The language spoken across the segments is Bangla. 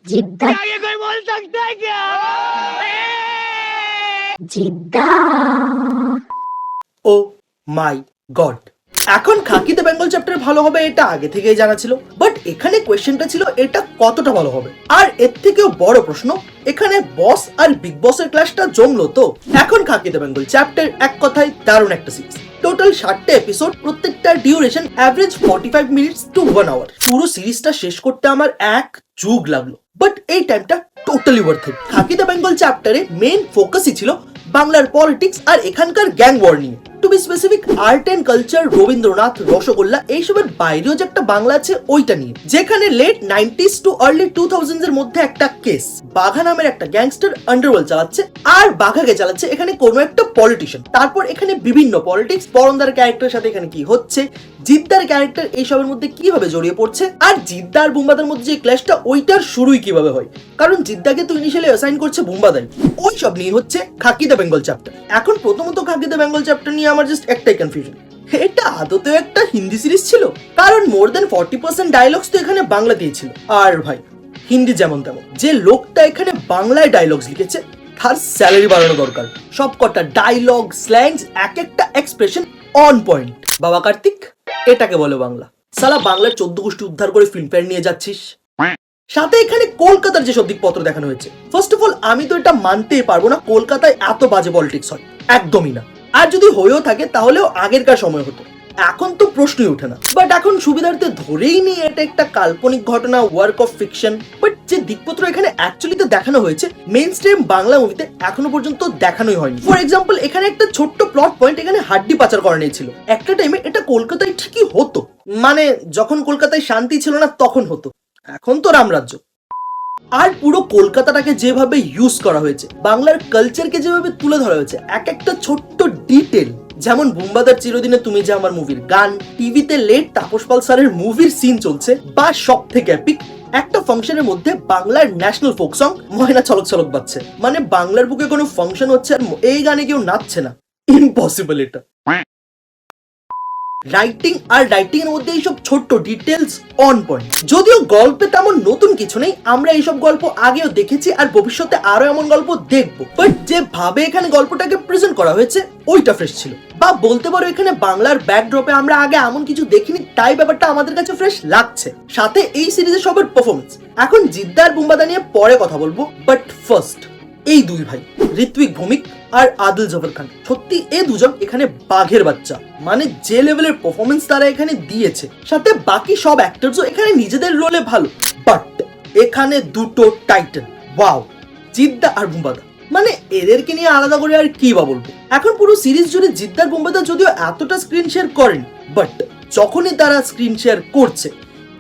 जिद्दा क्या ये कोई बोल सकता है क्या? जिद्दा ও মাই গড, এখন খাকি দ্য বেঙ্গল চ্যাপ্টার ভালো হবে এটা আগে থেকেই জানা ছিল, বাট এখানে কোয়েশ্চেনটা ছিল এটা কতটা ভালো হবে। আর এর থেকেও বড় প্রশ্ন, এখানে বস আর বিগ বসের ক্লাসটা জমলো তো। এখন খাকি দ্য বেঙ্গল চ্যাপ্টার এক কথায় দারুণ একটা সিরিজ। টোটাল 60টা এপিসোড, প্রত্যেকটার duration average 45 minutes to 1 hour. পুরো সিরিজটা শেষ করতে আমার এক যুগ লাগলো, বাট এই টাইমটা totally worth it. Khaki the Bengal চ্যাপ্টারে মেইন ফোকাসই ছিল বাংলার পলিটিক্স আর এখানকার গ্যাং ওয়ার নিয়ে। To be specific, art and culture, Rabindranath, rasgulla এইসবের বাইরেও যে একটা বাংলা আছে ওইটা নিয়ে, যেখানে late 90s too early 2000s এর মধ্যে একটা কেস, বাঘা নামের একটা গ্যাংস্টার আন্ডারওয়ার্ল্ড চালাচ্ছে আর বাঘাকে চালাচ্ছে এখানে কোনো একটা পলিটিশিয়ান। তারপর এখানে বিভিন্ন পলিটিক্স, পরন্দার ক্যারেক্টারের সাথে এখানে কি হচ্ছে, জিদ্দার ক্যারেক্টার এইসবের মধ্যে কিভাবে জড়িয়ে পড়ছে, আর জিদ্দা আর বুম্বাদার মধ্যে যে ক্ল্যাশটা ওইটার শুরুই কিভাবে হয়, কারণ জিদ্দাকে তো ইনিশিয়ালি অ্যাসাইন করছে বুম্বাদাই। ওই সব নিয়ে হচ্ছে খাকি দ্য বেঙ্গল চ্যাপ্টার। এখন প্রথমত খাকি দ্য বেঙ্গল চ্যাপ্টার নিয়ে আমার জাস্ট একটাই কনফিউশন, এটা আদতেও একটা হিন্দি সিরিজ ছিল? কারণ মোর দেন 40% ডায়লগস তো এখানে বাংলা দিয়েছিল। আর ভাই হিন্দি যেমন তেমন, যে লোকটা এখানে বাংলায় ডায়লগস লিখেছে তার স্যালারি বাড়ানো দরকার। সব কটা ডায়লগ, স্ল্যাংস, এক একটা এক্সপ্রেশন অন পয়েন্ট। বাবা কার্তিক, এটাকে বলে বাংলা। সালা বাংলার 14 গোষ্ঠী উদ্ধার করে ফিল্মফেয়ার নিয়ে যাচ্ছিস, সাথে এখানে কলকাতার যেসব দিকপত্র দেখানো হয়েছে। ফার্স্ট অফ অল আমি তো এটা মানতেই পারবো না কলকাতায় এত বাজে পলিটিক্স হয়, একদমই না। আর যদি হয়েও থাকে তাহলেও আগেরকার সময় হতো, এখন তো প্রশ্নই ওঠে না। বাট এখন সুবিধার্থে ধরেই নিয়ে এটা একটা কাল্পনিক ঘটনা, ওয়ার্ক অফ ফিকশন। বাট যে দিকপত্র এখানে অ্যাকচুয়ালিতে দেখানো হয়েছে মেইন স্ট্রিম বাংলা মুভিতে এখনো পর্যন্ত দেখানোই হয়নি। ফর এক্সাম্পল, এখানে একটা ছোট্ট প্লট পয়েন্ট, এখানে হাড্ডি পাচার করা নিয়েছিল। একটা টাইমে এটা কলকাতায় ঠিকই হতো, মানে যখন কলকাতায় শান্তি ছিল না তখন হতো, এখন তো রামরাজ্য। আর পুরো কলকাতাটাকে যেভাবে ইউজ করা হয়েছে, বাংলার কালচারকে যেভাবে তুলে ধরা হয়েছে, এক একটা ছোট্ট ডিটেল, যেমন বুম্বাদার চিরদিনে তুমি যে আমার মুভির গান, টিভিতে লেট তাপস পাল স্যারের মুভির সিন চলছে, বা সব থেকে এপিক একটা ফাংশনের মধ্যে বাংলার ন্যাশনাল ফোক সং ময়না ছলক ছলক বাজছে। মানে বাংলার বুকে কোনো ফাংশন হচ্ছে আর এই গানে কেউ নাচছে না, ইম্পসিবল এটা। রাইটিং আর রাইটিং এর মধ্যে এইসব ছোট্ট ডিটেলস অন পয়েন্ট। যদিও গল্পে তেমন নতুন কিছু নেই, আমরা এইসব গল্প আগেও দেখেছি আর ভবিষ্যতে আরো এমন গল্প দেখবো, বাট যেভাবে এখানে গল্পটাকে প্রেজেন্ট করা হয়েছে ওইটা ফ্রেশ ছিল। বা বলতে পারো এখানে বাংলার ব্যাকড্রপে আমরা আগে এমন কিছু দেখিনি, তাই ব্যাপারটা আমাদের কাছে ফ্রেশ লাগছে। সাথে এই সিরিজের সবার পারফরমেন্স। এখন জিদ্দা আর বুম্বাদা নিয়ে পরে কথা বলবো, বাট ফার্স্ট এই দুই ভাই ঋত্বিক ভৌমিক আর আদিল জফর খান, সত্যি এই দুজন এখানে বাঘের বাচ্চা। মানে যে লেভেলের পারফরমেন্স তারা এখানে দিয়েছে, সাথে বাকি সব অ্যাক্টরসও এখানে নিজেদের রোলে ভালো। বাট এখানে দুটো টাইটান, ওয়াও, জিদ্দা আর বুম্বাদা। মানে এদেরকে নিয়ে আলাদা করে আর কি বা বলবো। এখন পুরো সিরিজ জুড়ে জিদ্দা আর বুম্বাদা যদিও এতটা স্ক্রিন শেয়ার করেন, বাট যখনই তারা স্ক্রিন শেয়ার করছে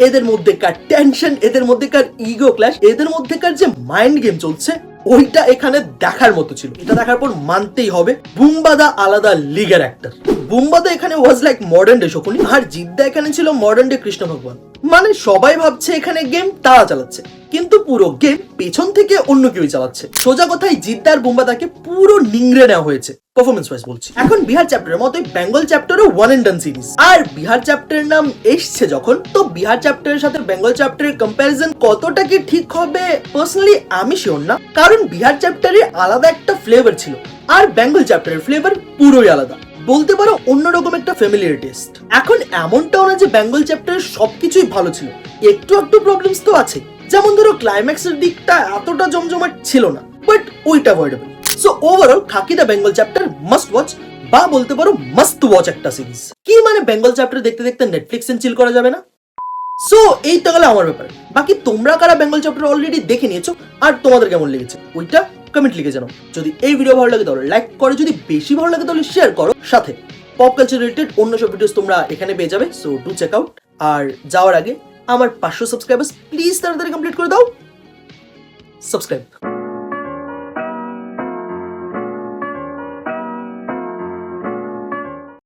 এদের মধ্যেকার টেনশন, এদের মধ্যেকার ইগো ক্ল্যাশ, এদের মধ্যেকার যে মাইন্ড গেম চলছে ওইটা এখানে দেখার মতো ছিল। এটা দেখার পর মানতেই হবে বুম্বাদা আলাদা লিগের অ্যাক্টর। বুম্বাদা এখানে was like modern day Shakuni, আর জিদ্দা এখানে ছিল মডার্ন ডে কৃষ্ণ ভগবান। মানে সবাই ভাবছে এখানে গেম তারা চালাচ্ছে, কিন্তু পুরো গেম পেছন থেকে অন্য কেউই চালাচ্ছে। সোজা কথায় জিদ্দা আর বুম্বাদাকে পুরো নিংড়ে নেওয়া হয়েছে পারফরমেন্স ওয়াইজ বলছি। এখন বিহার চ্যাপ্টারের মতোই বেঙ্গল চ্যাপ্টারও ওয়ান এন্ড ডান সিরিজ। আর বিহার চ্যাপ্টারের নাম এসছে যখন, তো বিহার চ্যাপ্টারের সাথে বেঙ্গল চ্যাপ্টারের কম্প্যারিজন কতটা কি ঠিক হবে পার্সোনালি আমি শিওর না, কারণ বিহার চ্যাপ্টারে আলাদা একটা ফ্লেভার ছিল আর বেঙ্গল চ্যাপ্টারের ফ্লেভার পুরোই আলাদা। বলতে পারো অন্যরকম একটা ফ্যামিলিয়ার টেস্ট। এখন এমনটাও না যে বেঙ্গল চ্যাপ্টারের সবকিছুই ভালো ছিল, একটু একটু প্রবলেমস তো আছে। যেমন ধরো ক্লাইম্যাক্সের দিকটা এতটা জমজমাট ছিল না, বাট ওইটা avoidable. So overall Khaki the Bengal chapter must watch, বা বলতে পারো মাস্ট ওয়াচ একটা সিরিজ। কি মানে বেঙ্গল চ্যাপ্টার দেখতে দেখতে নেটফ্লিক্স এন্ড চিল করা যাবে না? সো এইটা গেল আমার ব্যাপারে। বাকি তোমরা কারা বেঙ্গল চ্যাপ্টার অলরেডি দেখে নিয়েছো আর তোমাদের কেমন লেগেছে ওইটা কমেন্ট লিখে জানাও। যদি এই ভিডিও ভালো লাগে তাহলে লাইক করো, যদি বেশি ভালো লাগে তাহলে শেয়ার করো। সাথে পপ কালচার রিলেটেড অন্য সব ভিডিওস তোমরা এখানে পেয়ে যাবে, সো ডু চেক আউট। আর যাওয়ার আগে আমার 500 সাবস্ক্রাইবার্স প্লিজ তাড়াতাড়ি কমপ্লিট করে দাও। সাবস্ক্রাইব।